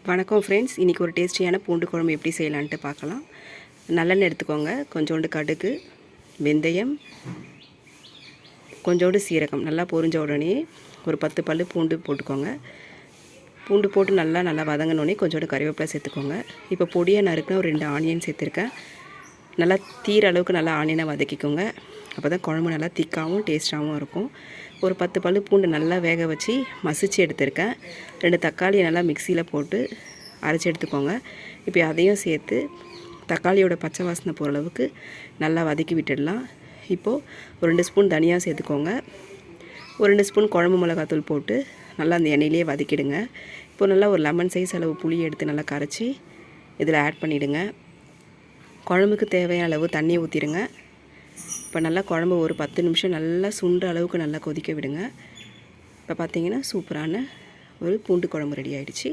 வணக்கம் ஃப்ரெண்ட்ஸ், இன்றைக்கி ஒரு டேஸ்டியான பூண்டு குழம்பு எப்படி செய்யலான்ட்டு பார்க்கலாம். நல்லெண்ணெய் எடுத்துக்கோங்க, கொஞ்சோண்டு கடுகு, வெந்தயம், கொஞ்சோண்டு சீரகம் நல்லா பொரிஞ்ச உடனே ஒரு 10 பல் பூண்டு போட்டுக்கோங்க. பூண்டு போட்டு நல்லா வதங்கினோடனே கொஞ்சோண்டு கறிவேப்பிலை சேர்த்துக்கோங்க. இப்போ பொடியாக நறுக்குனா ஒரு 2 ஆனியன் சேர்த்துருக்கேன். நல்லா தீர அளவுக்கு நல்லா ஆனியனை வதக்கிக்கோங்க. அப்போ தான் குழம்பு நல்லா திக்காகவும் டேஸ்ட்டாகவும் இருக்கும். ஒரு 10 பல் பூண்டு நல்லா வேக வச்சு மசிச்சு எடுத்துருக்கேன். 2 தக்காளியை நல்லா மிக்சியில் போட்டு அரைச்சி எடுத்துக்கோங்க. இப்போ அதையும் சேர்த்து தக்காளியோட பச்சை வாசனை போகிற அளவுக்கு நல்லா வதக்கி விட்டுடலாம். இப்போது ஒரு 2 ஸ்பூன் தனியாக சேர்த்துக்கோங்க. ஒரு 2 ஸ்பூன் குழம்பு மிளகாத்தூள் போட்டு நல்லா அந்த எண்ணெயிலே வதக்கிடுங்க. இப்போ நல்லா ஒரு லெமன் சைஸ் அளவு புளி எடுத்து நல்லா கரைச்சி இதில் ஆட் பண்ணிவிடுங்க. குழம்புக்கு தேவையான அளவு தண்ணி ஊற்றிடுங்க. இப்போ நல்லா குழம்பு ஒரு 10 நிமிஷம் நல்லா சுண்டுற அளவுக்கு நல்லா கொதிக்க விடுங்க. இப்போ பார்த்திங்கன்னா சூப்பரான ஒரு பூண்டு குழம்பு ரெடி ஆகிடுச்சு.